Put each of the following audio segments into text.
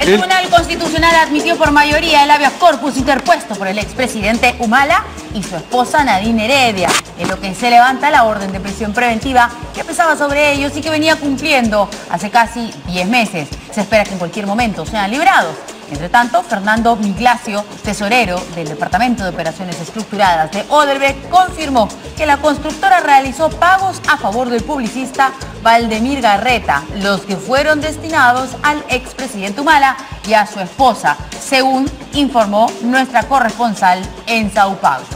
Tribunal Constitucional admitió por mayoría el habeas corpus interpuesto por el expresidente Humala y su esposa Nadine Heredia, en lo que se levanta la orden de prisión preventiva que pesaba sobre ellos y que venía cumpliendo hace casi 10 meses. Se espera que en cualquier momento sean liberados. Entre tanto, Fernando Miglacio, tesorero del Departamento de Operaciones Estructuradas de Odebrecht, confirmó que la constructora realizó pagos a favor del publicista Valdemir Garreta, los que fueron destinados al expresidente Humala y a su esposa, según informó nuestra corresponsal en Sao Paulo.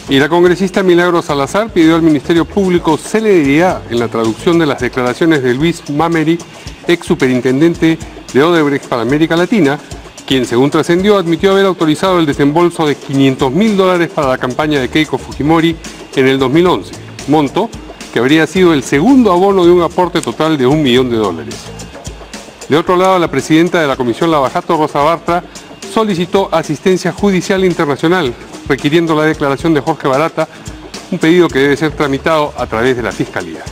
Y la congresista Milagros Salazar pidió al Ministerio Público celeridad en la traducción de las declaraciones de Luis Mameri, ex superintendente de Odebrecht para América Latina, quien, según trascendió, admitió haber autorizado el desembolso de $500.000 para la campaña de Keiko Fujimori en el 2011, monto que habría sido el segundo abono de un aporte total de $1 millón. De otro lado, la presidenta de la Comisión Lavajato, Rosa Bartra, solicitó asistencia judicial internacional, requiriendo la declaración de Jorge Barata, un pedido que debe ser tramitado a través de la Fiscalía.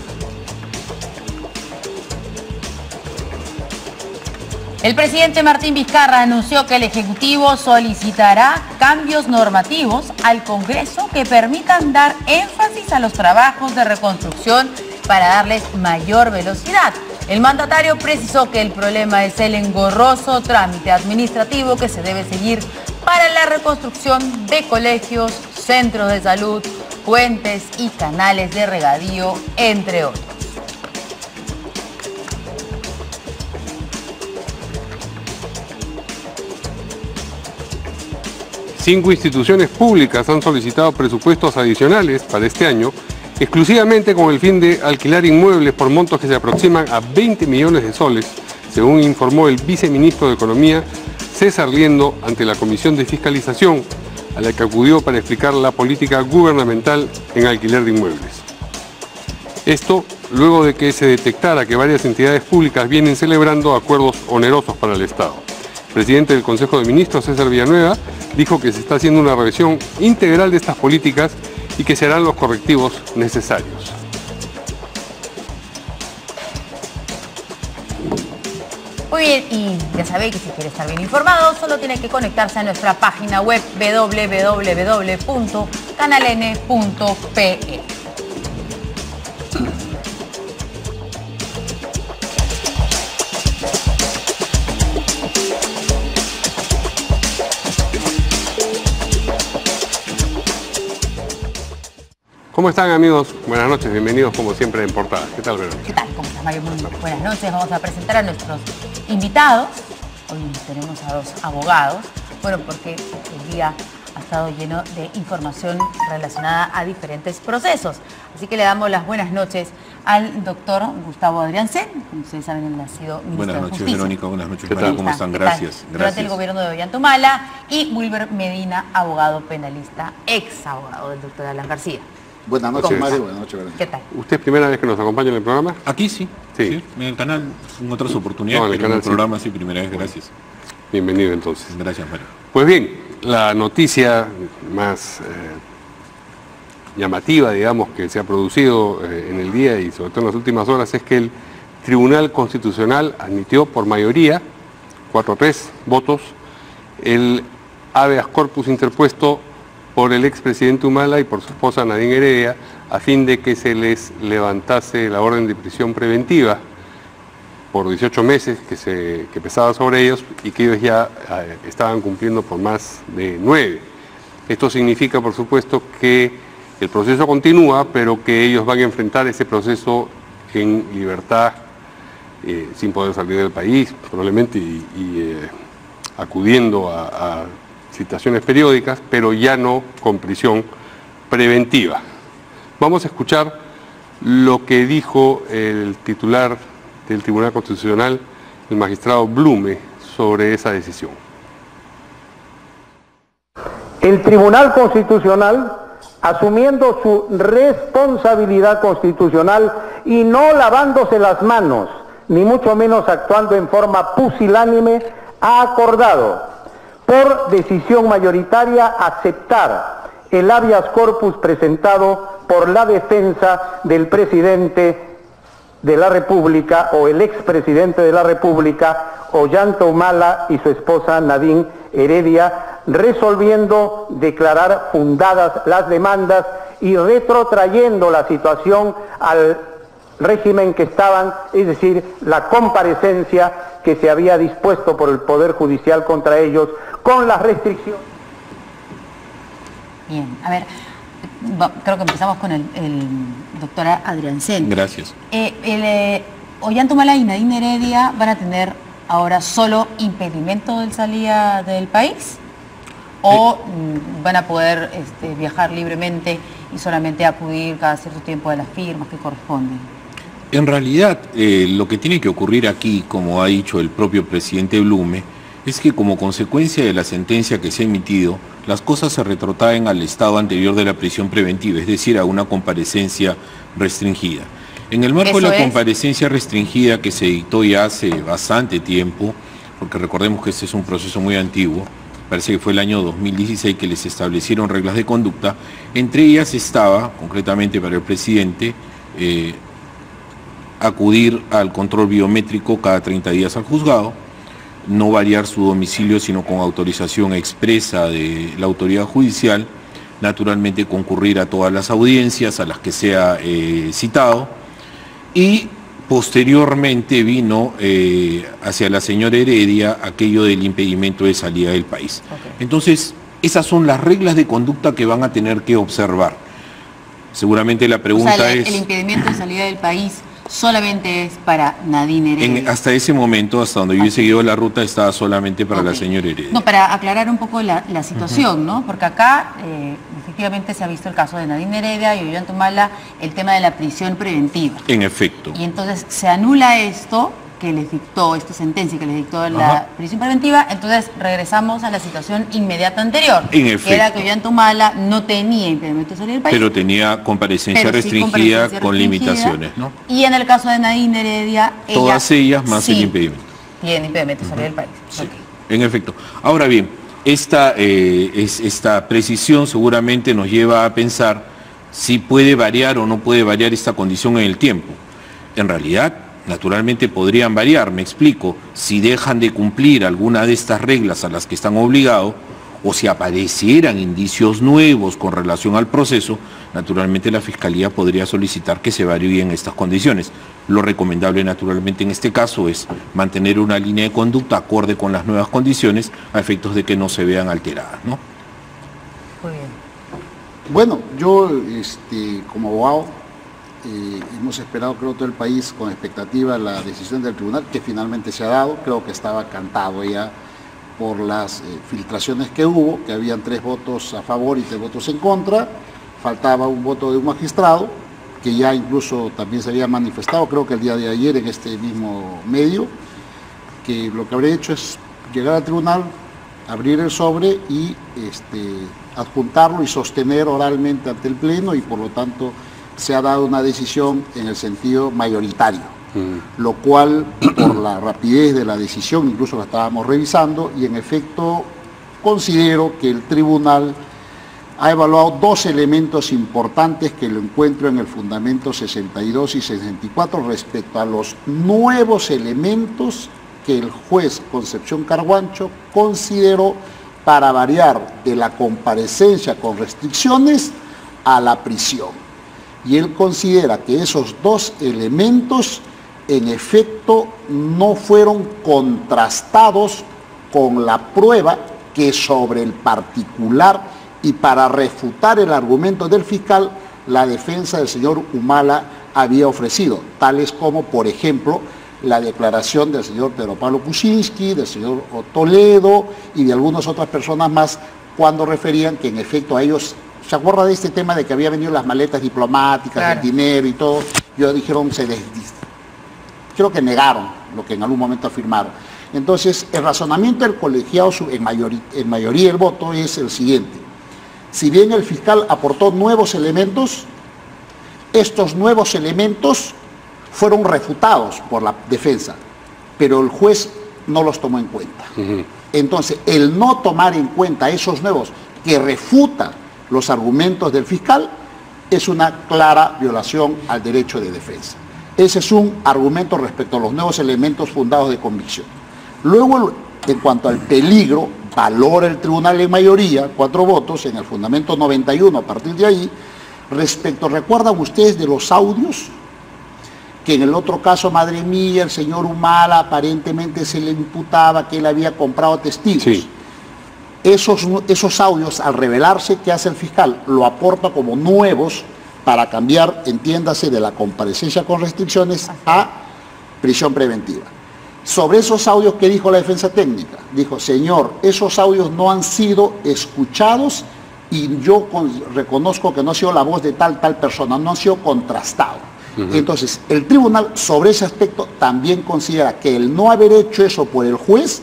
El presidente Martín Vizcarra anunció que el Ejecutivo solicitará cambios normativos al Congreso que permitan dar énfasis a los trabajos de reconstrucción para darles mayor velocidad. El mandatario precisó que el problema es el engorroso trámite administrativo que se debe seguir para la reconstrucción de colegios, centros de salud, puentes y canales de regadío, entre otros. Cinco instituciones públicas han solicitado presupuestos adicionales para este año, exclusivamente con el fin de alquilar inmuebles por montos que se aproximan a 20 millones de soles, según informó el viceministro de Economía, César Liendo, ante la Comisión de Fiscalización, a la que acudió para explicar la política gubernamental en alquiler de inmuebles. Esto luego de que se detectara que varias entidades públicas vienen celebrando acuerdos onerosos para el Estado. El presidente del Consejo de Ministros, César Villanueva, dijo que se está haciendo una revisión integral de estas políticas y que se harán los correctivos necesarios. Muy bien, y ya sabéis que si quiere estar bien informado, solo tiene que conectarse a nuestra página web www.canaln.pe. ¿Cómo están, amigos? Buenas noches, bienvenidos como siempre en Portada. ¿Qué tal, Verónica? ¿Qué tal? ¿Cómo estás, Mario? Muy buenas noches. Vamos a presentar a nuestros invitados. Hoy tenemos a dos abogados. Bueno, porque el día ha estado lleno de información relacionada a diferentes procesos. Así que le damos las buenas noches al doctor Gustavo Adriancén. Como ustedes saben, él ha sido ministro Buenas de noches, Justicia. Verónica. Buenas noches, Mario. ¿Cómo están? Gracias. Durante el gobierno de Ollanta Humala. Y Wilber Medina, abogado penalista, ex abogado del doctor Alan García. Buenas noches, Mario. Buenas noches, Verónica. ¿Qué tal? ¿Usted es primera vez que nos acompaña en el programa? Aquí sí. Sí. En el canal, en otras oportunidades, No, en el pero en el canal programa sí, primera vez, gracias. Bienvenido, entonces. Gracias, Mario. Pues bien, la noticia más llamativa, digamos, que se ha producido en el día y sobre todo en las últimas horas es que el Tribunal Constitucional admitió por mayoría, 4-3 votos, el habeas corpus interpuesto por el expresidente Humala y por su esposa Nadine Heredia, a fin de que se les levantase la orden de prisión preventiva por 18 meses que pesaba sobre ellos y que ellos ya estaban cumpliendo por más de 9. Esto significa, por supuesto, que el proceso continúa, pero que ellos van a enfrentar ese proceso en libertad, sin poder salir del país, probablemente, y acudiendo a citaciones periódicas, pero ya no con prisión preventiva. Vamos a escuchar lo que dijo el titular del Tribunal Constitucional, el magistrado Blume, sobre esa decisión. El Tribunal Constitucional, asumiendo su responsabilidad constitucional y no lavándose las manos, ni mucho menos actuando en forma pusilánime, ha acordado, por decisión mayoritaria, aceptar el habeas corpus presentado por la defensa del presidente de la República o el expresidente de la República, Ollanta Humala, y su esposa Nadine Heredia, resolviendo declarar fundadas las demandas y retrotrayendo la situación al régimen que estaban, es decir, la comparecencia que se había dispuesto por el Poder Judicial contra ellos, con las restricciones. Bien, a ver, creo que empezamos con el doctor Adriancén. Gracias. Ollanta Humala y Nadine Heredia van a tener ahora solo impedimento de salida del país, o van a poder viajar libremente y solamente acudir cada cierto tiempo a las firmas que corresponden. En realidad, lo que tiene que ocurrir aquí, como ha dicho el propio presidente Blume, es que como consecuencia de la sentencia que se ha emitido, las cosas se retrotraen al estado anterior de la prisión preventiva, es decir, a una comparecencia restringida. En el marco de la comparecencia restringida que se dictó ya hace bastante tiempo, porque recordemos que este es un proceso muy antiguo, parece que fue el año 2016 que les establecieron reglas de conducta, entre ellas estaba, concretamente para el presidente, acudir al control biométrico cada 30 días al juzgado, no variar su domicilio sino con autorización expresa de la autoridad judicial, naturalmente concurrir a todas las audiencias a las que sea citado, y posteriormente vino hacia la señora Heredia aquello del impedimento de salida del país. Okay. Entonces, esas son las reglas de conducta que van a tener que observar. Seguramente la pregunta es... El impedimento de salida del país solamente es para Nadine Heredia. Hasta ese momento, hasta donde yo he seguido la ruta, estaba solamente para la señora Heredia. No, para aclarar un poco la situación, ¿no? Porque acá efectivamente se ha visto el caso de Nadine Heredia y Ollanta Humala, el tema de la prisión preventiva. En efecto. Y entonces se anula esto que les dictó, esta sentencia que les dictó la prisión preventiva, entonces regresamos a la situación inmediata anterior. En efecto. Que era que Ollanta Humala no tenía impedimento de salir del país. Pero tenía comparecencia restringida con limitaciones, ¿no? Y en el caso de Nadine Heredia... Todas ellas más sí, el impedimento. Tiene impedimento de salir del país. Sí. Okay. En efecto. Ahora bien, esta precisión seguramente nos lleva a pensar si puede variar o no puede variar esta condición en el tiempo. En realidad, naturalmente podrían variar, me explico, si dejan de cumplir alguna de estas reglas a las que están obligados, o si aparecieran indicios nuevos con relación al proceso, naturalmente la Fiscalía podría solicitar que se varíen estas condiciones. Lo recomendable naturalmente en este caso es mantener una línea de conducta acorde con las nuevas condiciones a efectos de que no se vean alteradas, ¿no? Muy bien. Bueno, yo como abogado hemos esperado, creo, todo el país con expectativa la decisión del tribunal, que finalmente se ha dado. Creo que estaba cantado ya por las filtraciones que hubo, que habían 3 votos a favor y 3 votos en contra. Faltaba un voto de un magistrado, que ya incluso también se había manifestado, creo que el día de ayer en este mismo medio, que lo que habría hecho es llegar al tribunal, abrir el sobre y adjuntarlo y sostener oralmente ante el Pleno, y por lo tanto se ha dado una decisión en el sentido mayoritario, lo cual, por la rapidez de la decisión, incluso la estábamos revisando, y en efecto considero que el tribunal ha evaluado 2 elementos importantes que lo encuentro en el fundamento 62 y 64 respecto a los nuevos elementos que el juez Concepción Carguancho consideró para variar de la comparecencia con restricciones a la prisión. Y él considera que esos 2 elementos en efecto no fueron contrastados con la prueba que sobre el particular, y para refutar el argumento del fiscal, la defensa del señor Humala había ofrecido, tales como, por ejemplo, la declaración del señor Pedro Pablo Kuczynski, del señor Toledo y de algunas otras personas más, cuando referían que en efecto a ellos... ¿Se acuerda de este tema de que había venido las maletas diplomáticas, claro, el dinero y todo? Ellos dijeron, creo que negaron lo que en algún momento afirmaron. Entonces, el razonamiento del colegiado en mayoría del voto es el siguiente. Si bien el fiscal aportó nuevos elementos, estos nuevos elementos fueron refutados por la defensa, pero el juez no los tomó en cuenta. Entonces, el no tomar en cuenta esos nuevos que refutan los argumentos del fiscal, es una clara violación al derecho de defensa. Ese es un argumento respecto a los nuevos elementos fundados de convicción. Luego, en cuanto al peligro, valora el tribunal en mayoría, 4 votos, en el fundamento 91, a partir de ahí, respecto, ¿recuerdan ustedes de los audios? Que en el otro caso, madre mía, el señor Humala aparentemente se le imputaba que él había comprado testigos. Sí. Esos audios, al revelarse, ¿qué hace el fiscal? Lo aporta como nuevos para cambiar, entiéndase, de la comparecencia con restricciones a prisión preventiva. Sobre esos audios, ¿qué dijo la defensa técnica? Dijo, señor, esos audios no han sido escuchados y yo reconozco que no ha sido la voz de tal persona, no ha sido contrastado. Entonces, el tribunal sobre ese aspecto también considera que el no haber hecho eso por el juez,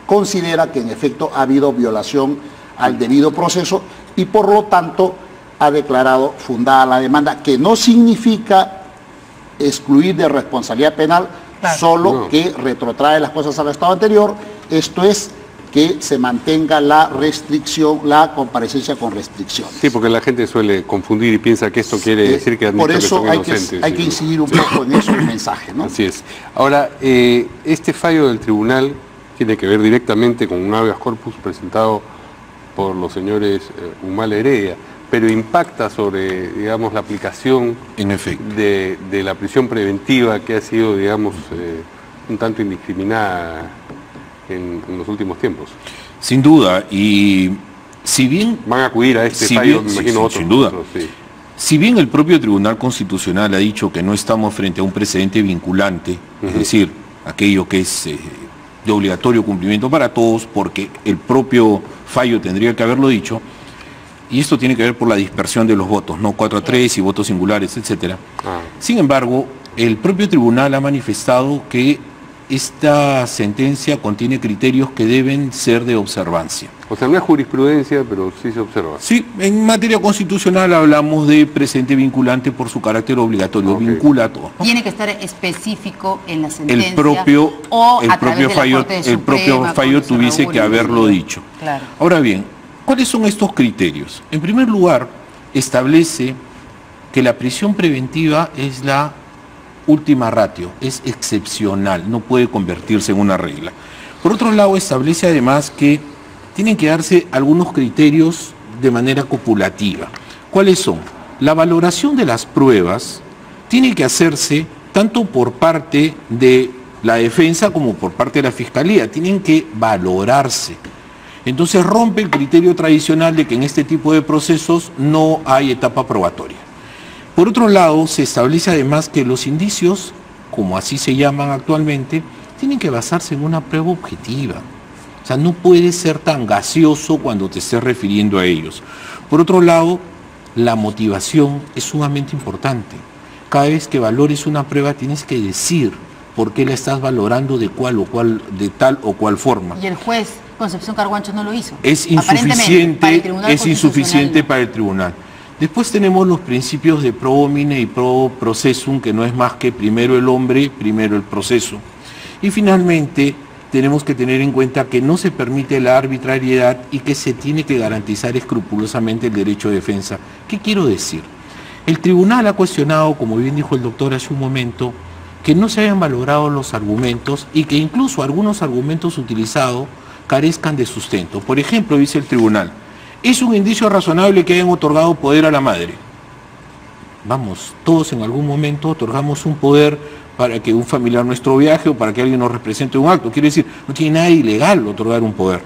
considera que en efecto ha habido violación al debido proceso y por lo tanto ha declarado fundada la demanda, que no significa excluir de responsabilidad penal, solo que retrotrae las cosas al estado anterior, esto es que se mantenga la restricción, la comparecencia con restricción. Sí, porque la gente suele confundir y piensa que esto quiere decir que por eso son inocentes. Hay que incidir un poco en eso, el mensaje, ¿no? Así es. Ahora, este fallo del tribunal tiene que ver directamente con un habeas corpus presentado por los señores Humala Heredia, pero impacta sobre, digamos, la aplicación en efecto de la prisión preventiva que ha sido, digamos, un tanto indiscriminada en los últimos tiempos. Sin duda, y si bien... Van a acudir a este fallo, me imagino, otros. Sin duda. Sí. Si bien el propio Tribunal Constitucional ha dicho que no estamos frente a un precedente vinculante, es decir, aquello que es de obligatorio cumplimiento para todos, porque el propio fallo tendría que haberlo dicho, y esto tiene que ver por la dispersión de los votos, ¿no? 4-3 y votos singulares, etc. Sin embargo, el propio tribunal ha manifestado que esta sentencia contiene criterios que deben ser de observancia. O sea, no es jurisprudencia, pero sí se observa. Sí, en materia constitucional hablamos de precedente vinculante por su carácter obligatorio, vincula a todos, ¿no? Tiene que estar específico en la sentencia. El propio fallo se tuviese que regule. haberlo dicho. Claro. Ahora bien, ¿cuáles son estos criterios? En primer lugar, establece que la prisión preventiva es la última ratio, es excepcional, no puede convertirse en una regla. Por otro lado, establece además que tienen que darse algunos criterios de manera copulativa. ¿Cuáles son? La valoración de las pruebas tiene que hacerse tanto por parte de la defensa como por parte de la fiscalía, tienen que valorarse. Entonces rompe el criterio tradicional de que en este tipo de procesos no hay etapa probatoria. Por otro lado, se establece además que los indicios, como así se llaman actualmente, tienen que basarse en una prueba objetiva. O sea, no puede ser tan gaseoso cuando te estés refiriendo a ellos. Por otro lado, la motivación es sumamente importante. Cada vez que valores una prueba tienes que decir por qué la estás valorando de tal o cual forma. Y el juez Concepción Carguancho no lo hizo. Es insuficiente para el tribunal. Después tenemos los principios de pro homine y pro processum, que no es más que primero el hombre, primero el proceso. Y finalmente tenemos que tener en cuenta que no se permite la arbitrariedad y que se tiene que garantizar escrupulosamente el derecho de defensa. ¿Qué quiero decir? El tribunal ha cuestionado, como bien dijo el doctor hace un momento, que no se hayan valorado los argumentos y que incluso algunos argumentos utilizados carezcan de sustento. Por ejemplo, dice el tribunal, ¿es un indicio razonable que hayan otorgado poder a la madre? Vamos, todos en algún momento otorgamos un poder para que un familiar nuestro viaje o para que alguien nos represente un acto. Quiere decir, no tiene nada de ilegal otorgar un poder.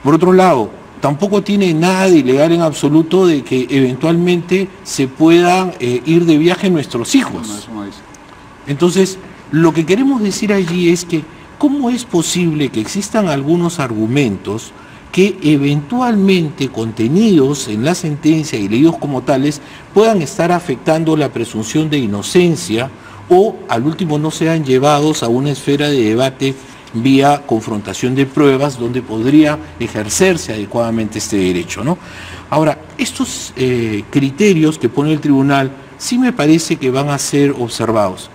Por otro lado, tampoco tiene nada de ilegal en absoluto de que eventualmente se puedan ir de viaje nuestros hijos. Entonces, lo que queremos decir allí es que, ¿cómo es posible que existan algunos argumentos que eventualmente contenidos en la sentencia y leídos como tales puedan estar afectando la presunción de inocencia o al último no sean llevados a una esfera de debate vía confrontación de pruebas donde podría ejercerse adecuadamente este derecho, ¿no? Ahora, estos criterios que pone el tribunal sí me parece que van a ser observados.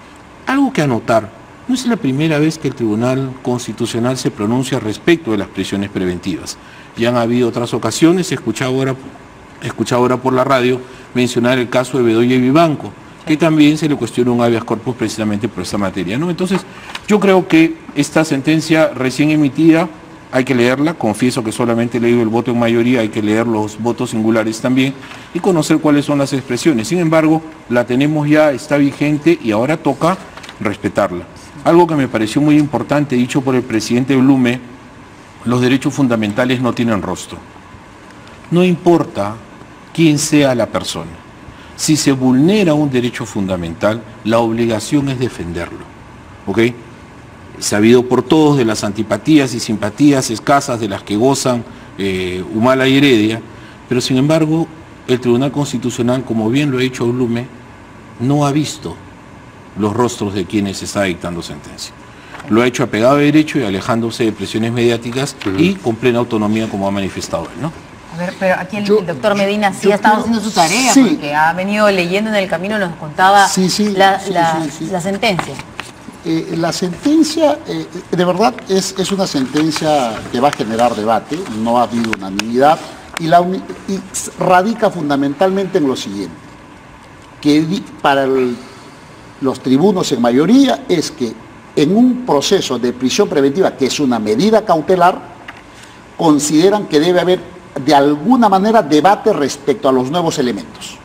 Algo que anotar, no es la primera vez que el Tribunal Constitucional se pronuncia respecto de las prisiones preventivas. Ya han habido otras ocasiones, he escuchado ahora por la radio mencionar el caso de Bedoya y Vivanco, que también se le cuestiona un habeas corpus precisamente por esta materia, ¿no? Entonces, yo creo que esta sentencia recién emitida hay que leerla, confieso que solamente he leído el voto en mayoría, hay que leer los votos singulares también y conocer cuáles son las expresiones. Sin embargo, la tenemos ya, está vigente y ahora toca respetarla. Algo que me pareció muy importante, dicho por el presidente Blume, los derechos fundamentales no tienen rostro. No importa quién sea la persona. Si se vulnera un derecho fundamental, la obligación es defenderlo. ¿Ok? Sabido por todos de las antipatías y simpatías escasas de las que gozan Humala y Heredia, pero sin embargo, el Tribunal Constitucional, como bien lo ha dicho Blume, no ha visto los rostros de quienes está dictando sentencia. Lo ha hecho apegado a derecho y alejándose de presiones mediáticas y con plena autonomía, como ha manifestado él, ¿no? A ver, pero aquí el doctor Medina sí ha estado haciendo su tarea, porque ha venido leyendo en el camino, nos contaba la sentencia. La sentencia, de verdad, es una sentencia que va a generar debate, no ha habido unanimidad, y radica fundamentalmente en lo siguiente, que para los tribunos en mayoría es que en un proceso de prisión preventiva, que es una medida cautelar, consideran que debe haber de alguna manera debate respecto a los nuevos elementos.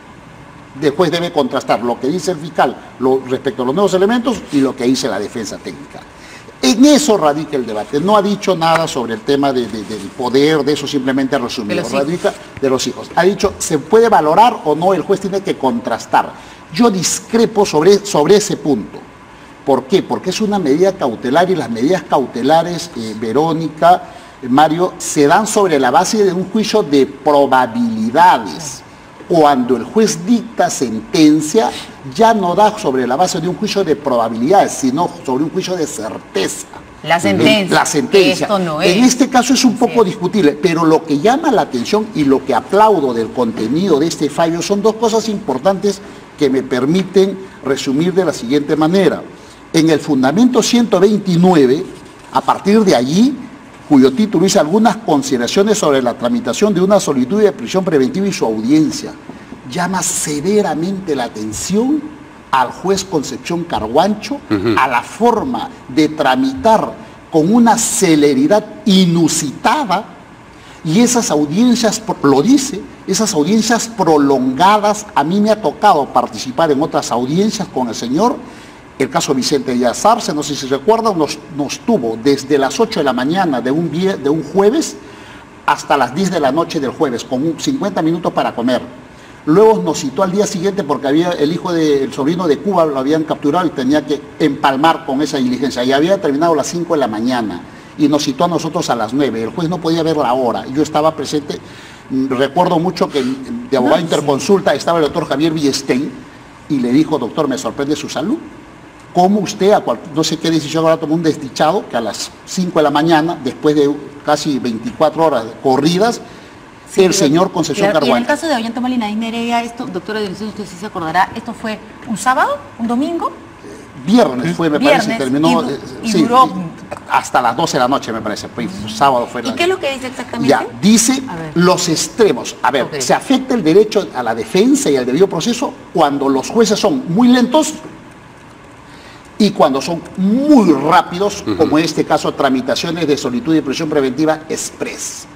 Después debe contrastar lo que dice el fiscal respecto a los nuevos elementos y lo que dice la defensa técnica. En eso radica el debate. No ha dicho nada sobre el tema del poder, de eso simplemente ha resumido. Radica de los hijos. Ha dicho, ¿se puede valorar o no? El juez tiene que contrastar. Yo discrepo sobre ese punto. ¿Por qué? Porque es una medida cautelar y las medidas cautelares, Verónica, Mario, se dan sobre la base de un juicio de probabilidades. Cuando el juez dicta sentencia, ya no da sobre la base de un juicio de probabilidades, sino sobre un juicio de certeza. La sentencia. La sentencia. Esto no es. En este caso es un poco discutible, pero lo que llama la atención y lo que aplaudo del contenido de este fallo son dos cosas importantes que me permiten resumir de la siguiente manera. En el fundamento 129, a partir de allí, cuyo título dice algunas consideraciones sobre la tramitación de una solicitud de prisión preventiva y su audiencia, llama severamente la atención al juez Concepción Carguancho, a la forma de tramitar con una celeridad inusitada, y esas audiencias, lo dice, esas audiencias prolongadas. A mí me ha tocado participar en otras audiencias con el señor. El caso Vicente Díaz Arce, no sé si recuerdan, nos tuvo desde las 8 de la mañana de un jueves hasta las 10 de la noche del jueves, con 50 minutos para comer. Luego nos citó al día siguiente porque había el sobrino de Cuba, lo habían capturado y tenía que empalmar con esa diligencia. Y había terminado a las 5 de la mañana y nos citó a nosotros a las 9. El juez no podía ver la hora. Yo estaba presente. Recuerdo mucho que de abogado interconsulta estaba el doctor Javier Villestein y le dijo, doctor, me sorprende su salud. ¿Cómo usted, no sé qué decisión ahora tomó un desdichado, que a las 5 de la mañana, después de casi 24 horas corridas, el señor Concepción Carguancho? Y en el caso de Ollanta y Nadine Heredia, esto, doctora de usted sí se acordará, ¿esto fue un sábado, un domingo? Viernes fue, me parece, terminó y duró hasta las 12 de la noche, me parece, pues, sábado fue. ¿Y qué es lo que dice exactamente? Ya, dice los extremos. A ver, se afecta el derecho a la defensa y al debido proceso cuando los jueces son muy lentos y cuando son muy rápidos, como en este caso, tramitaciones de solicitud de prisión preventiva express.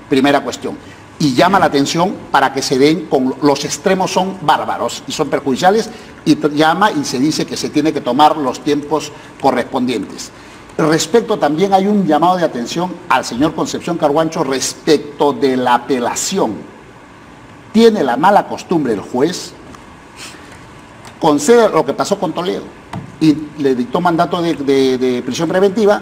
Primera cuestión. Y llama la atención para que se den con los extremos, son bárbaros y son perjudiciales, y llama y se dice que se tiene que tomar los tiempos correspondientes. Respecto también hay un llamado de atención al señor Concepción Carguancho respecto de la apelación. Tiene la mala costumbre el juez, concede lo que pasó con Toledo y le dictó mandato de prisión preventiva,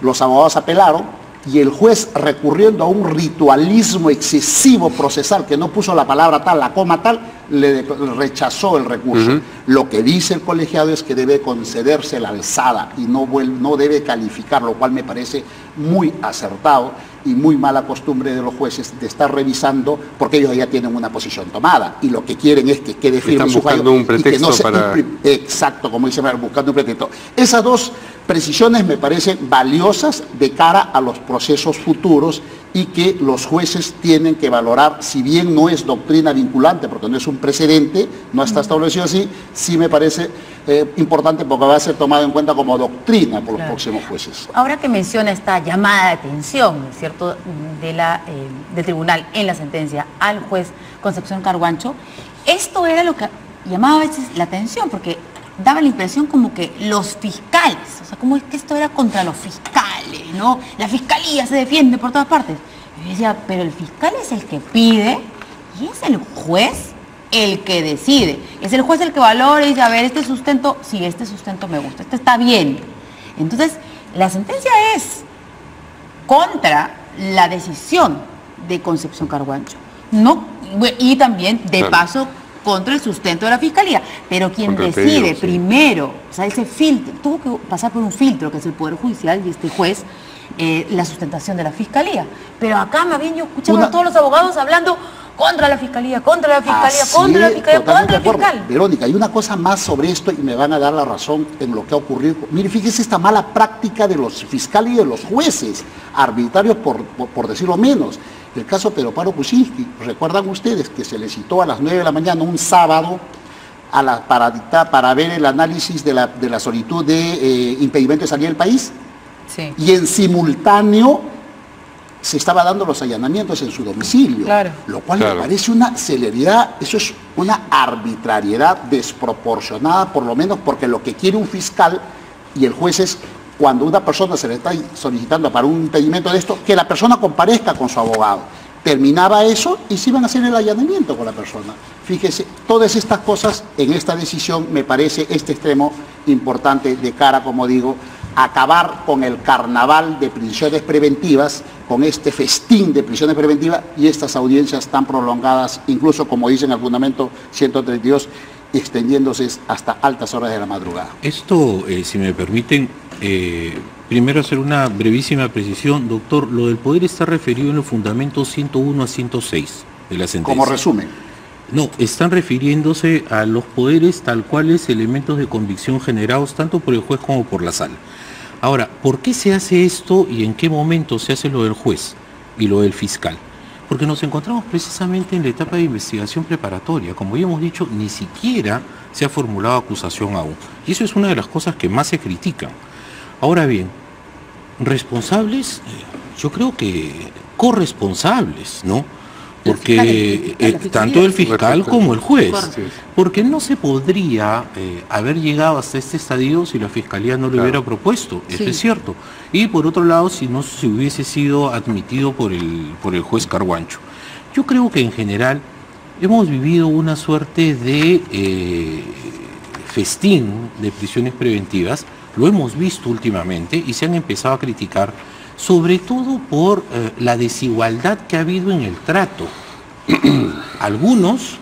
los abogados apelaron y el juez, recurriendo a un ritualismo excesivo procesal que no puso la palabra tal, la coma tal, le rechazó el recurso. Lo que dice el colegiado es que debe concederse la alzada y no debe calificar, lo cual me parece muy acertado y muy mala costumbre de los jueces de estar revisando, porque ellos ya tienen una posición tomada y lo que quieren es que quede firme su fallo. Están buscando un pretexto para... Exacto, como dice, buscando un pretexto. Esas dos precisiones me parecen valiosas de cara a los procesos futuros y que los jueces tienen que valorar, si bien no es doctrina vinculante, porque no es un precedente, no está establecido así, sí me parece importante porque va a ser tomado en cuenta como doctrina por los próximos jueces. Ahora que menciona esta llamada de atención, ¿no es cierto?, del tribunal en la sentencia al juez Concepción Carguancho, esto era lo que llamaba a veces la atención, porque daba la impresión como que los fiscales, o sea, como es que esto era contra los fiscales, ¿no? La fiscalía se defiende por todas partes. Y yo decía, pero el fiscal es el que pide y es el juez el que decide. Es el juez el que valora y dice, a ver, este sustento, sí, este sustento me gusta, este está bien. Entonces, la sentencia es contra la decisión de Concepción Carguancho. No, y también, de paso, contra el sustento de la fiscalía, pero quien decide primero, o sea, ese filtro, tuvo que pasar por un filtro que es el Poder Judicial y este juez, la sustentación de la fiscalía. Pero acá más bien yo escuchaba a todos los abogados hablando contra la fiscalía, contra la fiscalía, contra la fiscalía, contra el fiscal. Verónica, hay una cosa más sobre esto y me van a dar la razón en lo que ha ocurrido. Mire, fíjese esta mala práctica de los fiscales y de los jueces, arbitrarios por decirlo menos. El caso Pedro Pablo Kuczynski, ¿recuerdan ustedes que se le citó a las 9 de la mañana un sábado para ver el análisis de la solicitud de impedimento de salida del país? Sí. Y en simultáneo se estaba dando los allanamientos en su domicilio, lo cual me parece una celeridad, eso es una arbitrariedad desproporcionada, por lo menos porque lo que quiere un fiscal y el juez es, cuando una persona se le está solicitando para un impedimento de esto, que la persona comparezca con su abogado. Terminaba eso y se iban a hacer el allanamiento con la persona. Fíjese, todas estas cosas en esta decisión me parece este extremo importante de cara, como digo, a acabar con el carnaval de prisiones preventivas, con este festín de prisiones preventivas y estas audiencias tan prolongadas, incluso como dice en el fundamento 132, extendiéndose hasta altas horas de la madrugada. Esto, si me permiten, primero hacer una brevísima precisión, doctor. Lo del poder está referido en los fundamentos 101 a 106 de la sentencia. Como resumen. No, están refiriéndose a los poderes tal cuales elementos de convicción generados tanto por el juez como por la sala. Ahora, ¿por qué se hace esto y en qué momento se hace lo del juez y lo del fiscal? Porque nos encontramos precisamente en la etapa de investigación preparatoria. Como ya hemos dicho, ni siquiera se ha formulado acusación aún. Y eso es una de las cosas que más se critican. Ahora bien, responsables, yo creo que corresponsables, ¿no? Porque tanto el fiscal como el juez, porque no se podría haber llegado hasta este estadio si la fiscalía no lo hubiera propuesto, eso es cierto. Y por otro lado, si no se hubiese sido admitido por el juez Carguancho. Yo creo que en general hemos vivido una suerte de festín de prisiones preventivas, lo hemos visto últimamente y se han empezado a criticar, sobre todo por la desigualdad que ha habido en el trato. Algunos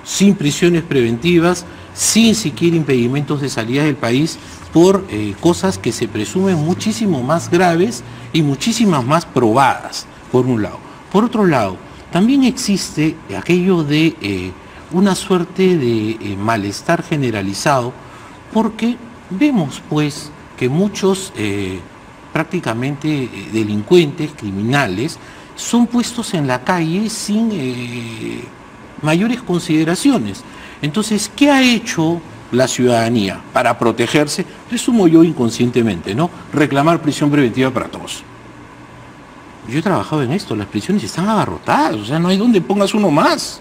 sin prisiones preventivas, sin siquiera impedimentos de salida del país, por cosas que se presumen muchísimo más graves y muchísimas más probadas, por un lado. Por otro lado, también existe aquello de una suerte de malestar generalizado, porque vemos pues que muchos prácticamente delincuentes, criminales, son puestos en la calle sin mayores consideraciones. Entonces, ¿qué ha hecho la ciudadanía para protegerse? Resumo yo inconscientemente, ¿no? Reclamar prisión preventiva para todos. Yo he trabajado en esto, las prisiones están abarrotadas, o sea, no hay donde pongas uno más.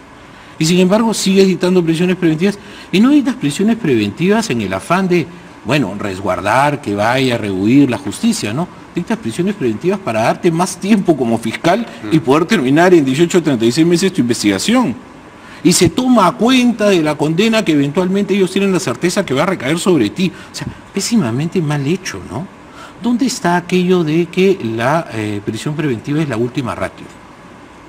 Y sin embargo, sigues dictando prisiones preventivas, y no dictas prisiones preventivas en el afán de, bueno, resguardar, que vaya a rehuir la justicia, ¿no? Dictas prisiones preventivas para darte más tiempo como fiscal y poder terminar en 18 o 36 meses tu investigación. Y se toma a cuenta de la condena que eventualmente ellos tienen la certeza que va a recaer sobre ti. O sea, pésimamente mal hecho, ¿no? ¿Dónde está aquello de que la prisión preventiva es la última ratio?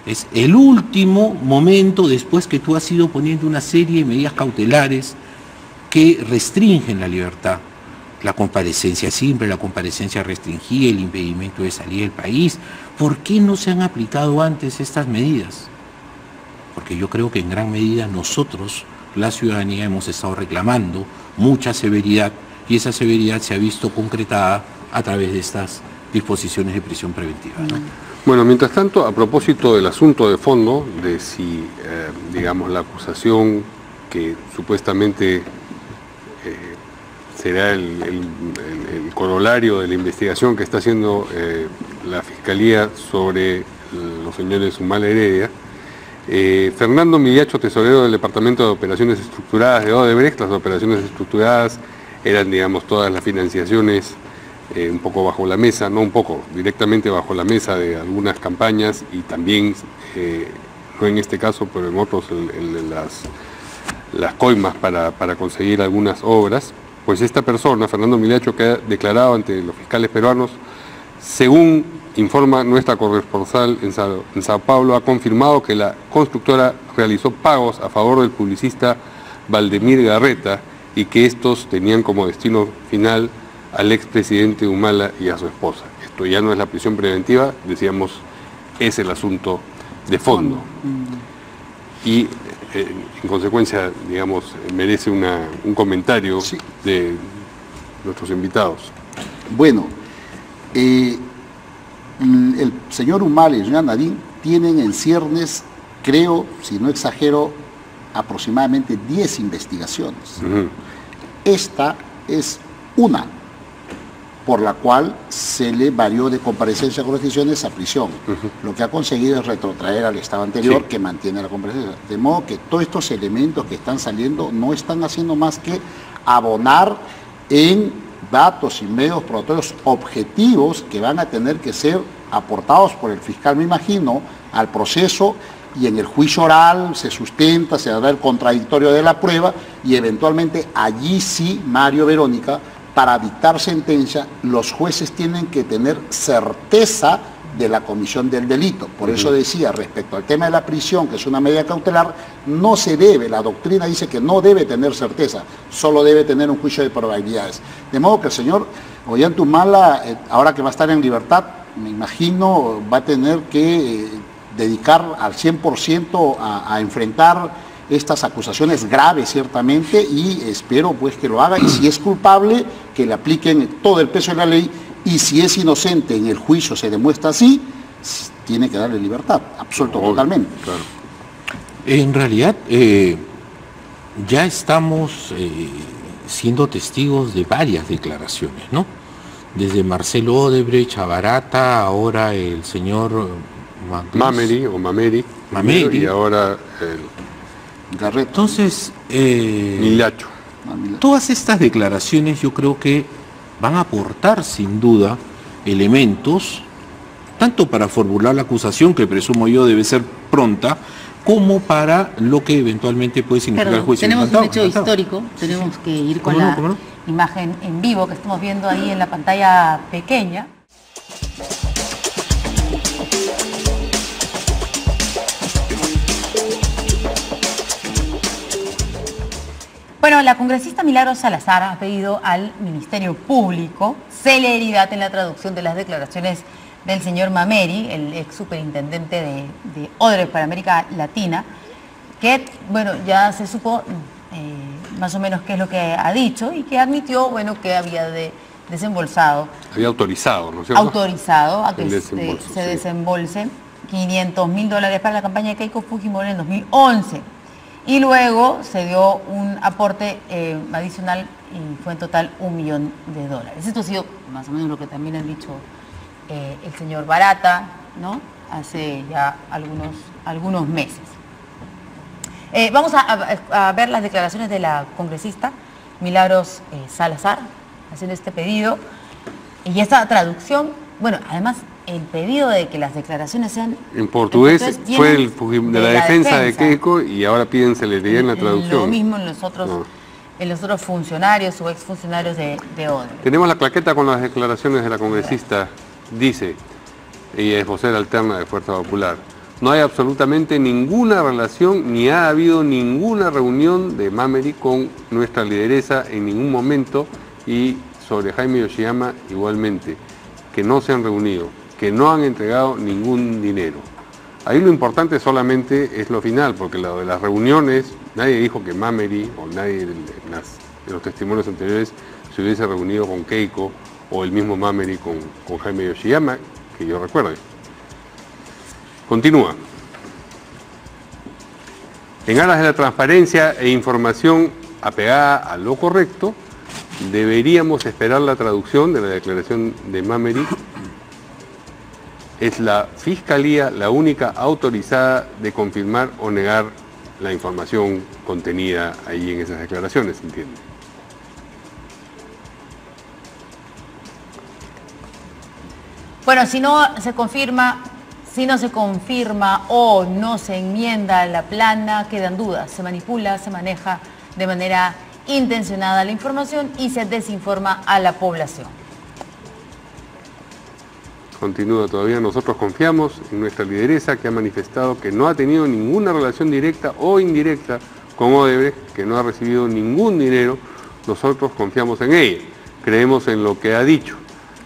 Es el último momento después que tú has ido poniendo una serie de medidas cautelares que restringen la libertad. La comparecencia simple, la comparecencia restringida, el impedimento de salida del país. ¿Por qué no se han aplicado antes estas medidas? Porque yo creo que en gran medida nosotros, la ciudadanía, hemos estado reclamando mucha severidad y esa severidad se ha visto concretada a través de estas disposiciones de prisión preventiva, ¿no? Bueno, mientras tanto, a propósito del asunto de fondo, de si, digamos, la acusación que supuestamente será el corolario de la investigación que está haciendo la Fiscalía sobre los señores Humala Heredia, Fernando Migliaccio, tesorero del Departamento de Operaciones Estructuradas de Odebrecht. Las operaciones estructuradas eran, digamos, todas las financiaciones un poco bajo la mesa, no un poco, directamente bajo la mesa de algunas campañas y también, no en este caso, pero en otros, las coimas para conseguir algunas obras. Pues esta persona, Fernando Migliaccio, que ha declarado ante los fiscales peruanos, según informa nuestra corresponsal en Sao Paulo, ha confirmado que la constructora realizó pagos a favor del publicista Valdemir Garreta y que estos tenían como destino final al expresidente Humala y a su esposa. Esto ya no es la prisión preventiva, decíamos, es el asunto de fondo. Y en consecuencia, digamos, merece un comentario de nuestros invitados. Bueno, el señor Humala y el señor Nadine tienen en ciernes, creo, si no exagero, aproximadamente 10 investigaciones. Esta es una por la cual se le varió de comparecencia con restricciones a prisión. Lo que ha conseguido es retrotraer al estado anterior, que mantiene la comparecencia. De modo que todos estos elementos que están saliendo no están haciendo más que abonar en datos y medios probatorios objetivos que van a tener que ser aportados por el fiscal, me imagino, al proceso, y en el juicio oral se sustenta, se dará el contradictorio de la prueba y eventualmente allí sí, Mario, Verónica, para dictar sentencia, los jueces tienen que tener certeza de la comisión del delito. Por eso decía, respecto al tema de la prisión, que es una medida cautelar, no se debe, la doctrina dice que no debe tener certeza, solo debe tener un juicio de probabilidades. De modo que el señor Ollanta Humala, ahora que va a estar en libertad, me imagino, va a tener que dedicar al 100% a enfrentar estas acusaciones graves, ciertamente, y espero pues que lo haga, y si es culpable, que le apliquen todo el peso de la ley, y si es inocente en el juicio se demuestra así, tiene que darle libertad, absoluto, totalmente. Claro. En realidad, ya estamos siendo testigos de varias declaraciones, ¿no? Desde Marcelo Odebrecht, Barata, ahora el señor Mameri o Mameri, y ahora Garreta. Entonces, Migliaccio. todas estas declaraciones yo creo que van a aportar sin duda elementos, tanto para formular la acusación, que presumo yo debe ser pronta, como para lo que eventualmente puede significar el juicio. Tenemos un hecho histórico, tenemos que ir con la imagen en vivo que estamos viendo ahí en la pantalla pequeña. Bueno, la congresista Milagros Salazar ha pedido al Ministerio Público celeridad en la traducción de las declaraciones del señor Mameri, el ex superintendente de Odebrecht para América Latina, que, bueno, ya se supo más o menos qué es lo que ha dicho y que admitió, bueno, que había desembolsado. Había autorizado, ¿no es cierto? Autorizado a que se desembolse $500.000 para la campaña de Keiko Fujimori en 2011. Y luego se dio un aporte adicional y fue en total $1 millón. Esto ha sido más o menos lo que también han dicho el señor Barata, ¿no? Hace ya algunos meses. Vamos a ver las declaraciones de la congresista Milagros Salazar haciendo este pedido y esta traducción. Bueno, además el pedido de que las declaraciones sean en portugués fue de la defensa de Keiko, y ahora piden celeridad en la traducción. Lo mismo en los otros funcionarios o exfuncionarios de Odebrecht. Tenemos la claqueta con las declaraciones de la congresista. Dice, ella es vocera alterna de Fuerza Popular: no hay absolutamente ninguna relación ni ha habido ninguna reunión de Mameri con nuestra lideresa en ningún momento, y sobre Jaime Yoshiyama igualmente, que no se han reunido, que no han entregado ningún dinero. Ahí lo importante solamente es lo final, porque lo de las reuniones, nadie dijo que Mameri, o nadie en los testimonios anteriores se se hubiese reunido con Keiko o el mismo Mameri con Jaime Yoshiyama, que yo recuerde. Continúa. En aras de la transparencia e información apegada a lo correcto, deberíamos esperar la traducción de la declaración de Mameri. Es la Fiscalía la única autorizada de confirmar o negar la información contenida ahí en esas declaraciones, ¿entiende? Bueno, si no se confirma o no se enmienda la plana, quedan dudas. Se manipula, se maneja de manera intencionada la información y se desinforma a la población. Continúa todavía, nosotros confiamos en nuestra lideresa que ha manifestado que no ha tenido ninguna relación directa o indirecta con Odebrecht, que no ha recibido ningún dinero. Nosotros confiamos en ella, creemos en lo que ha dicho.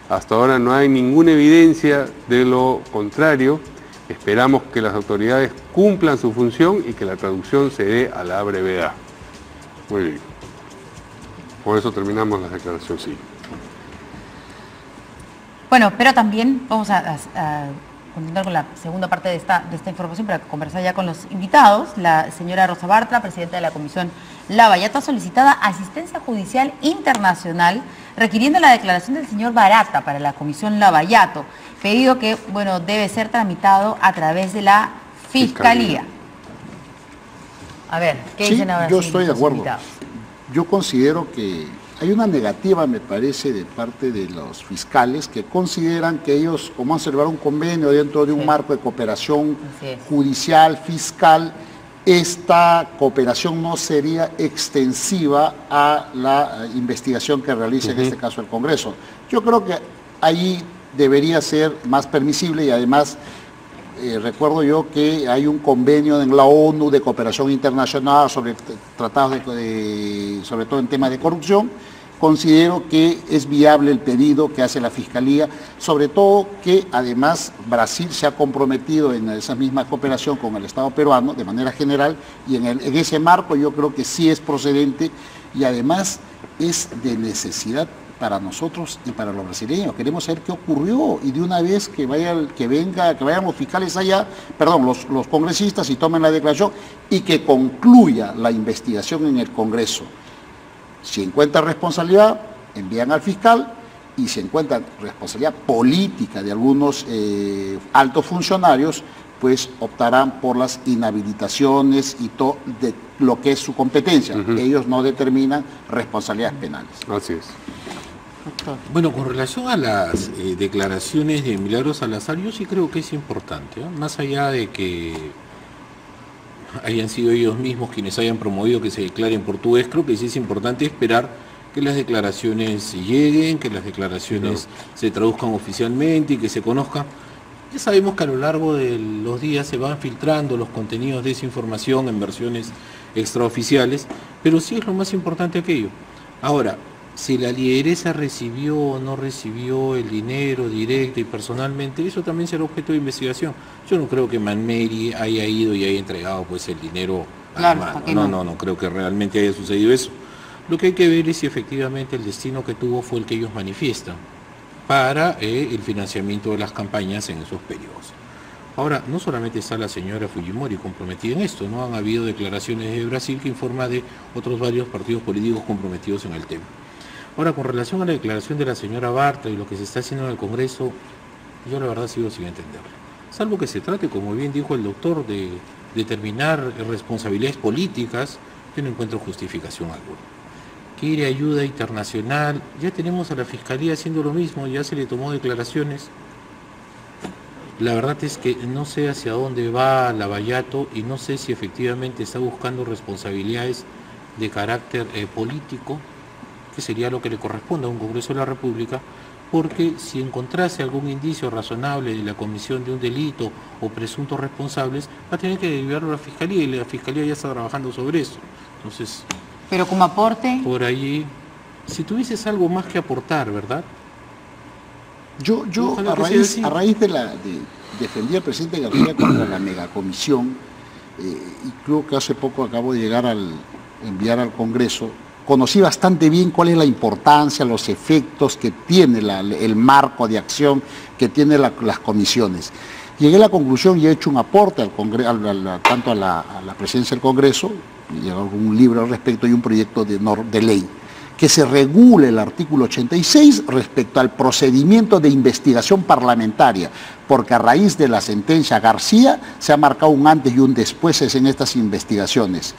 Hasta ahora no hay ninguna evidencia de lo contrario. Esperamos que las autoridades cumplan su función y que la traducción se dé a la brevedad. Muy bien. Por eso terminamos la declaración, sí. Bueno, pero también vamos a continuar con la segunda parte de esta información para conversar ya con los invitados. La señora Rosa Bartra, presidenta de la Comisión Lavallato, ha solicitado asistencia judicial internacional requiriendo la declaración del señor Barata para la Comisión Lavallato, pedido que, bueno, debe ser tramitado a través de la Fiscalía. A ver, ¿qué dicen ahora? Yo estoy de acuerdo. Yo considero que hay una negativa, me parece, de parte de los fiscales que consideran que ellos, como han celebrado un convenio dentro de un marco de cooperación judicial, fiscal, esta cooperación no sería extensiva a la investigación que realiza en este caso el Congreso. Yo creo que ahí debería ser más permisible y además recuerdo yo que hay un convenio en la ONU de cooperación internacional sobre tratados sobre todo en temas de corrupción. Considero que es viable el pedido que hace la Fiscalía, sobre todo que además Brasil se ha comprometido en esa misma cooperación con el Estado peruano de manera general y en ese marco yo creo que sí es procedente y además es de necesidad para nosotros y para los brasileños. Queremos saber qué ocurrió y de una vez que vayan los fiscales allá, perdón, los congresistas y tomen la declaración y que concluya la investigación en el Congreso. Si encuentran responsabilidad, envían al fiscal y si encuentran responsabilidad política de algunos altos funcionarios, pues optarán por las inhabilitaciones y todo de lo que es su competencia. Ellos no determinan responsabilidades penales. Así es. Bueno, con relación a las declaraciones de Milagros Salazar, yo sí creo que es importante, ¿eh? Más allá de que hayan sido ellos mismos quienes hayan promovido que se declare en portugués, creo que sí es importante esperar que las declaraciones lleguen, que las declaraciones se traduzcan oficialmente y que se conozcan. Ya sabemos que a lo largo de los días se van filtrando los contenidos de esa información en versiones extraoficiales, pero sí es lo más importante aquello. Ahora, si la lideresa recibió o no recibió el dinero directo y personalmente, eso también será objeto de investigación. Yo no creo que Mameri haya ido y haya entregado pues el dinero a la mano. No creo que realmente haya sucedido eso. Lo que hay que ver es si efectivamente el destino que tuvo fue el que ellos manifiestan para el financiamiento de las campañas en esos periodos. Ahora, no solamente está la señora Fujimori comprometida en esto, ¿no? Han habido declaraciones de Brasil que informan de otros varios partidos políticos comprometidos en el tema. Ahora, con relación a la declaración de la señora Bartra y lo que se está haciendo en el Congreso, yo la verdad sigo sin entenderlo. Salvo que se trate, como bien dijo el doctor, de determinar responsabilidades políticas, yo no encuentro justificación alguna. Quiere ayuda internacional, ya tenemos a la Fiscalía haciendo lo mismo, ya se le tomó declaraciones. La verdad es que no sé hacia dónde va Lavallato y no sé si efectivamente está buscando responsabilidades de carácter político, que sería lo que le corresponde a un Congreso de la República, porque si encontrase algún indicio razonable de la comisión de un delito o presuntos responsables, va a tener que derivarlo a la Fiscalía y la Fiscalía ya está trabajando sobre eso. Entonces, pero como aporte, por allí, si tuvieses algo más que aportar, ¿verdad? Yo a raíz de defendí al presidente García contra la megacomisión y creo que hace poco acabo de enviar al Congreso conocí bastante bien cuál es la importancia, los efectos que tiene el marco de acción que tienen las comisiones. Llegué a la conclusión y he hecho un aporte al tanto a la presidencia del Congreso, y algún libro al respecto y un proyecto de ley, que se regule el artículo 86 respecto al procedimiento de investigación parlamentaria, porque a raíz de la sentencia García se ha marcado un antes y un después en estas investigaciones,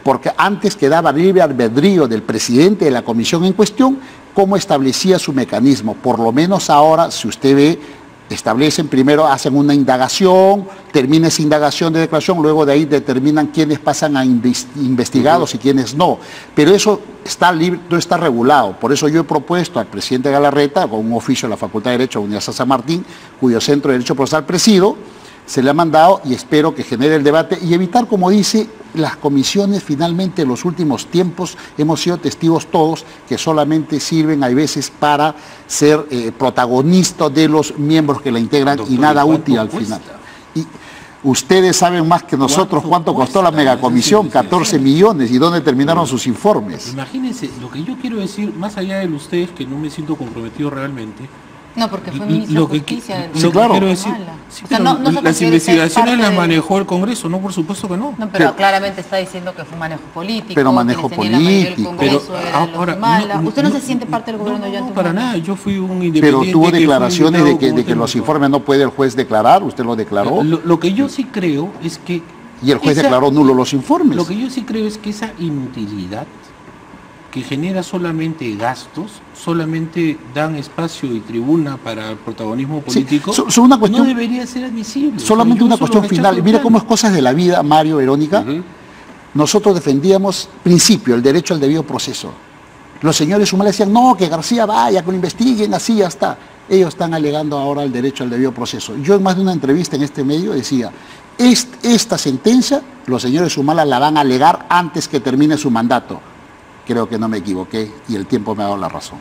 porque antes quedaba libre albedrío del presidente de la comisión en cuestión cómo establecía su mecanismo. Por lo menos ahora, si usted ve, establecen primero, hacen una indagación, termina esa indagación de declaración, luego de ahí determinan quiénes pasan a investigados y quiénes no. Pero eso está libre, no está regulado. Por eso yo he propuesto al presidente Galarreta, con un oficio de la Facultad de Derecho de la Universidad San Martín, cuyo centro de Derecho Procesal presido, se le ha mandado y espero que genere el debate y evitar, como dice, las comisiones. Finalmente en los últimos tiempos hemos sido testigos todos que solamente sirven a veces para ser protagonistas de los miembros que la integran, doctor, y nada útil al final. Y ustedes saben más que nosotros cuánto costó la megacomisión, 14 millones, y dónde terminaron sus informes. Imagínense, lo que yo quiero decir, más allá de ustedes, que no me siento comprometido realmente. No, porque fue ministro de Justicia. Sí, claro. Quiero decir, sí, o sea, las investigaciones las manejó el Congreso, no, por supuesto que no. No, pero claramente está diciendo que fue manejo político. Pero manejo político. Pero ahora, ¿usted no se siente parte del gobierno de No, para nada, yo fui un independiente. Pero tuvo declaraciones de que los informes no puede el juez declarar, ¿usted lo declaró? Lo que yo sí creo es que... Y el juez declaró nulo los informes. Lo que yo sí creo es que esa inutilidad que genera solamente gastos, solamente dan espacio y tribuna para el protagonismo político, sí, una cuestión, no debería ser admisible. Solamente una cuestión final. Mira cómo es cosas de la vida, Mario, Verónica. Nosotros defendíamos principio, el derecho al debido proceso. Los señores Humala decían, no, que García vaya, que lo investiguen, así ya está. Ellos están alegando ahora el derecho al debido proceso. Yo en más de una entrevista en este medio decía, esta sentencia los señores Humala la van a alegar antes que termine su mandato. Creo que no me equivoqué y el tiempo me ha dado la razón.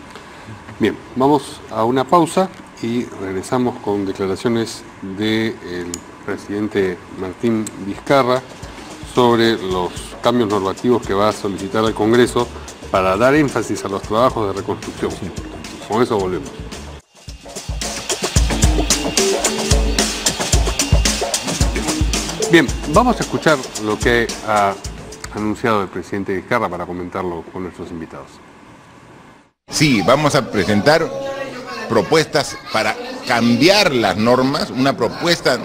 Bien, vamos a una pausa y regresamos con declaraciones del presidente Martín Vizcarra sobre los cambios normativos que va a solicitar al Congreso para dar énfasis a los trabajos de reconstrucción. Con eso volvemos. Bien, vamos a escuchar lo que ha anunciado el presidente Vizcarra para comentarlo con nuestros invitados. Sí, vamos a presentar propuestas para cambiar las normas, una propuesta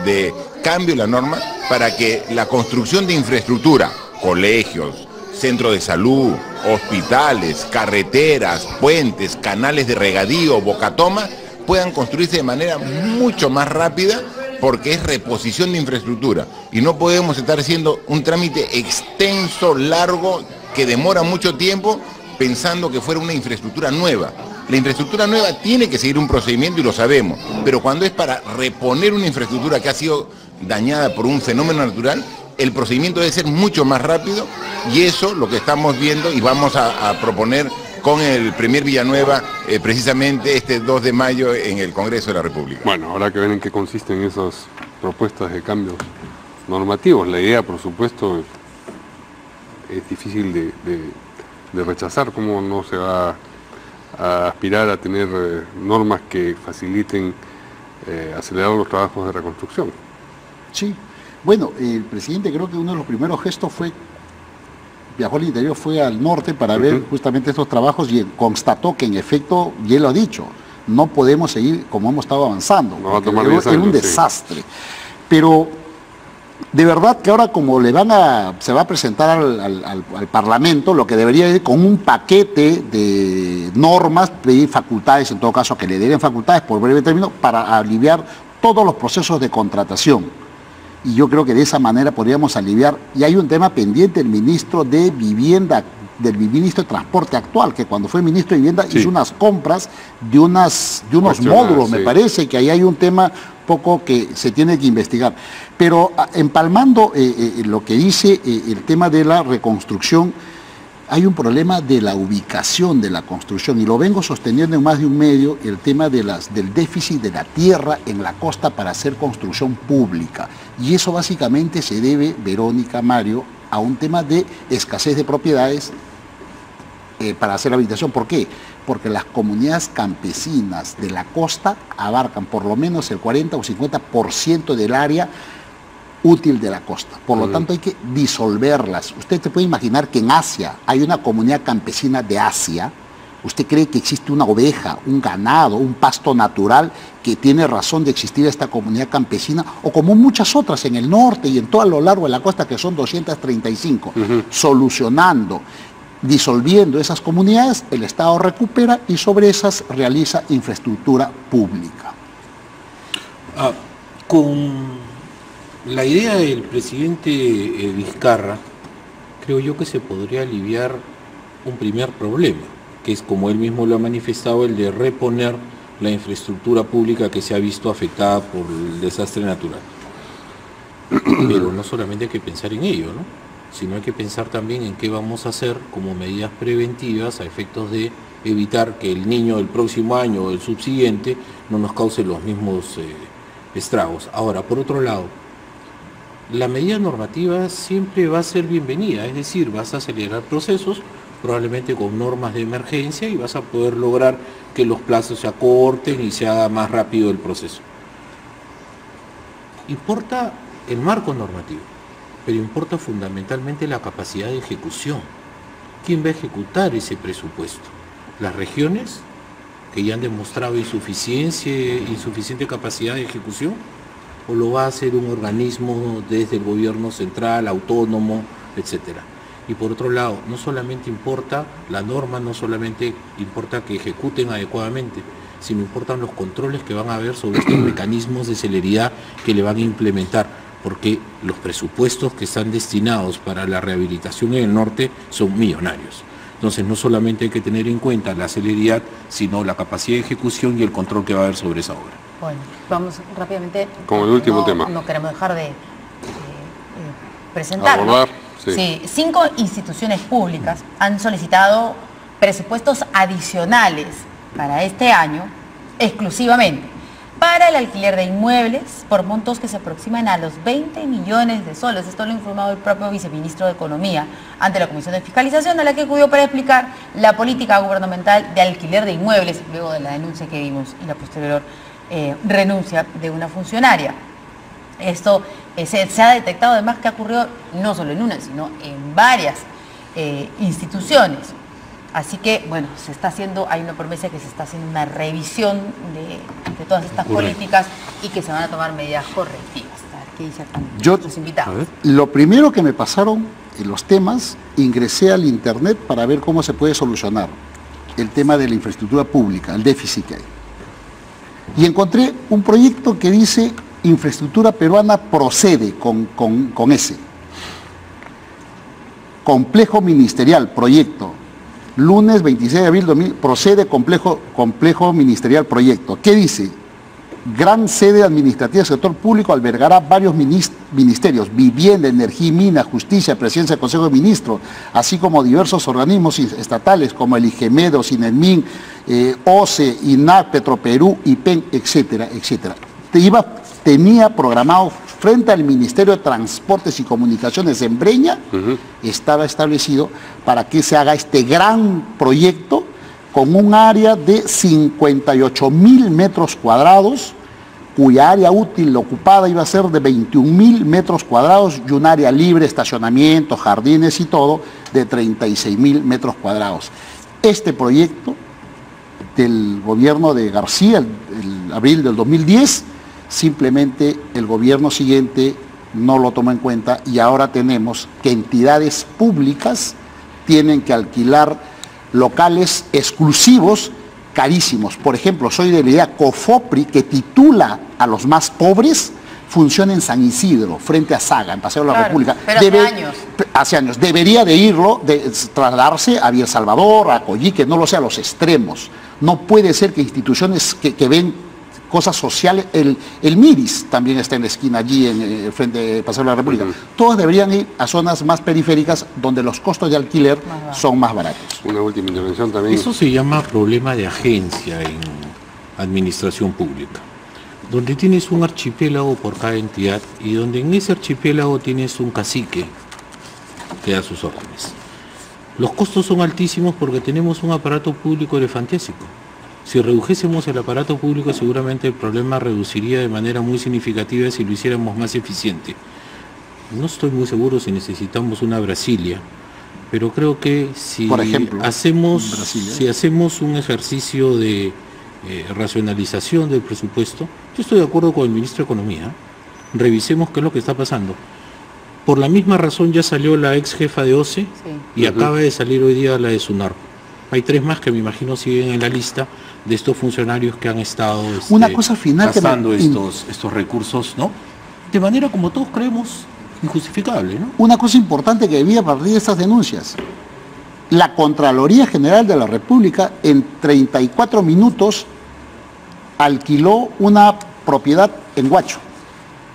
de cambio de las normas para que la construcción de infraestructura, colegios, centros de salud, hospitales, carreteras, puentes, canales de regadío, bocatomas, puedan construirse de manera mucho más rápida, porque es reposición de infraestructura y no podemos estar haciendo un trámite extenso, largo, que demora mucho tiempo pensando que fuera una infraestructura nueva. La infraestructura nueva tiene que seguir un procedimiento y lo sabemos, pero cuando es para reponer una infraestructura que ha sido dañada por un fenómeno natural, el procedimiento debe ser mucho más rápido y eso lo que estamos viendo y vamos a proponer con el Premier Villanueva precisamente este 2 de mayo en el Congreso de la República. Bueno, habrá que ver en qué consisten esas propuestas de cambios normativos. La idea, por supuesto, es difícil de rechazar. ¿Cómo no se va a aspirar a tener normas que faciliten acelerar los trabajos de reconstrucción? Sí. Bueno, el presidente creo que uno de los primeros gestos fue viajó al interior, fue al norte para ver justamente estos trabajos y constató que en efecto, y él lo ha dicho, no podemos seguir como hemos estado avanzando. No va a tomar es un desastre. Sí. Pero de verdad que ahora como se va a presentar al Parlamento, lo que debería ir con un paquete de normas, pedir facultades, en todo caso que le den facultades por breve término, para aliviar todos los procesos de contratación. Y yo creo que de esa manera podríamos aliviar. Y hay un tema pendiente, el ministro de Vivienda, del ministro de Transporte actual, que cuando fue ministro de Vivienda hizo unas compras de unos módulos, me parece que ahí hay un tema poco que se tiene que investigar. Pero empalmando lo que dice el tema de la reconstrucción, hay un problema de la ubicación de la construcción y lo vengo sosteniendo en más de un medio, el tema del déficit de la tierra en la costa para hacer construcción pública. Y eso básicamente se debe, Verónica, Mario, a un tema de escasez de propiedades para hacer la habilitación. ¿Por qué? Porque las comunidades campesinas de la costa abarcan por lo menos el 40 o 50% del área útil de la costa. Por lo tanto, hay que disolverlas. Usted se puede imaginar que en Asia hay una comunidad campesina de Asia. ¿Usted cree que existe una oveja, un ganado, un pasto natural que tiene razón de existir esta comunidad campesina? O como muchas otras en el norte y en todo a lo largo de la costa, que son 235. Solucionando, disolviendo esas comunidades, el Estado recupera y sobre esas realiza infraestructura pública. Con la idea del presidente Vizcarra, creo yo que se podría aliviar un primer problema, que es, como él mismo lo ha manifestado, el de reponer la infraestructura pública que se ha visto afectada por el desastre natural. Pero no solamente hay que pensar en ello, ¿no? Sino hay que pensar también en qué vamos a hacer como medidas preventivas a efectos de evitar que el niño del próximo año o el subsiguiente no nos cause los mismos estragos. Ahora, por otro lado, la medida normativa siempre va a ser bienvenida, es decir, vas a acelerar procesos, probablemente con normas de emergencia, y vas a poder lograr que los plazos se acorten y se haga más rápido el proceso. Importa el marco normativo, pero importa fundamentalmente la capacidad de ejecución. ¿Quién va a ejecutar ese presupuesto? ¿Las regiones, que ya han demostrado insuficiente capacidad de ejecución? ¿O lo va a hacer un organismo desde el gobierno central, autónomo, etcétera? Y por otro lado, no solamente importa la norma, no solamente importa que ejecuten adecuadamente, sino importan los controles que van a haber sobre estos mecanismos de celeridad que le van a implementar, porque los presupuestos que están destinados para la rehabilitación en el norte son millonarios. Entonces, no solamente hay que tener en cuenta la celeridad, sino la capacidad de ejecución y el control que va a haber sobre esa obra. Bueno, vamos rápidamente. Como el último tema. No queremos dejar de presentarlo. Abordar, sí. 5 instituciones públicas han solicitado presupuestos adicionales para este año, exclusivamente para el alquiler de inmuebles por montos que se aproximan a los 20 millones de soles. Esto lo ha informado el propio viceministro de Economía ante la Comisión de Fiscalización, a la que acudió para explicar la política gubernamental de alquiler de inmuebles, luego de la denuncia que vimos y la posterior renuncia de una funcionaria. Esto se ha detectado además que ha ocurrido no solo en una, sino en varias instituciones. Así que, bueno, hay una promesa que se está haciendo una revisión de todas estas políticas y que se van a tomar medidas correctivas. A ver, ¿qué dice acá nuestros invitados? Lo primero que me pasaron en los temas, ingresé al internet para ver cómo se puede solucionar el tema de la infraestructura pública, el déficit que hay. Y encontré un proyecto que dice Infraestructura Peruana Procede, con ese. Complejo Ministerial, proyecto. Lunes 26 de abril procede complejo ministerial proyecto. ¿Qué dice? Gran sede administrativa del sector público albergará varios ministerios: Vivienda, Energía y Minas, Justicia, Presidencia del Consejo de Ministros, así como diversos organismos estatales como el IGEMEDO, SINEMIN, OCE, INAC, Petroperú, IPEN, etcétera, etcétera. Tenía programado frente al Ministerio de Transportes y Comunicaciones en Breña, estaba establecido para que se haga este gran proyecto con un área de 58.000 metros cuadrados, cuya área útil ocupada iba a ser de 21.000 metros cuadrados y un área libre, estacionamiento, jardines y todo, de 36.000 metros cuadrados. Este proyecto del gobierno de García, el abril del 2010, simplemente el gobierno siguiente no lo toma en cuenta y ahora tenemos que entidades públicas tienen que alquilar locales exclusivos carísimos. Por ejemplo, soy de la idea COFOPRI, que titula a los más pobres, funciona en San Isidro, frente a Saga, en Paseo de la República. Pero hace años. Debería de trasladarse a Villa Salvador, a Coyique, no lo sé, a los extremos. No puede ser que instituciones que ven cosas sociales, el MIRIS también está en la esquina allí, frente de Paseo de la República. Todos deberían ir a zonas más periféricas donde los costos de alquiler son más baratos. Una última intervención también. Eso se llama problema de agencia en administración pública, donde tienes un archipiélago por cada entidad y donde en ese archipiélago tienes un cacique que da sus órdenes. Los costos son altísimos porque tenemos un aparato público elefantiásico. Si redujésemos el aparato público, seguramente el problema reduciría de manera muy significativa si lo hiciéramos más eficiente. No estoy muy seguro si necesitamos una Brasilia, pero creo que si, por ejemplo, hacemos un ejercicio de racionalización del presupuesto, yo estoy de acuerdo con el ministro de Economía. Revisemos qué es lo que está pasando. Por la misma razón ya salió la ex jefa de OCE y acaba de salir hoy día la de SUNAR. Hay 3 más que me imagino siguen en la lista de estos funcionarios que han estado una cosa final gastando estos recursos, ¿no? De manera, como todos creemos, injustificable, ¿no? Una cosa importante que debía partir de estas denuncias. La Contraloría General de la República en 34 minutos alquiló una propiedad en Huacho,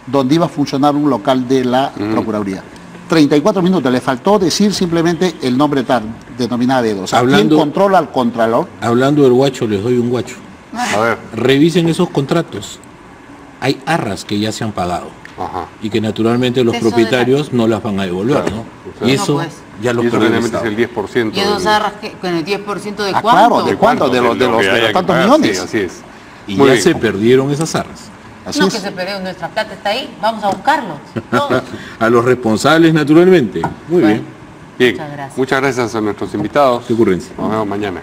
donde iba a funcionar un local de la Procuraduría. 34 minutos, le faltó decir simplemente el nombre tal, denominada dedo. O sea, ¿quién controla al Contralor? Hablando del Huacho, les doy un Huacho. A ver. Revisen esos contratos. Hay arras que ya se han pagado. Ajá. Y que naturalmente los propietarios no las van a devolver, claro, ¿no? Y eso no, pues, ya lo perdió el Estado. Es el 10%. ¿Y esos arras con el 10% de cuánto? Claro, ¿de cuánto? De los tantos millones. Sí, así es. Y ya se perdieron esas arras. Así no, es. que se perdió, nuestra plata está ahí, vamos a buscarlos. Todos. A los responsables, naturalmente. Muy Bueno. bien. Bien, muchas gracias a nuestros invitados. Qué ocurrencia. Nos vemos mañana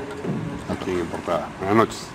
aquí en Portada. Buenas noches.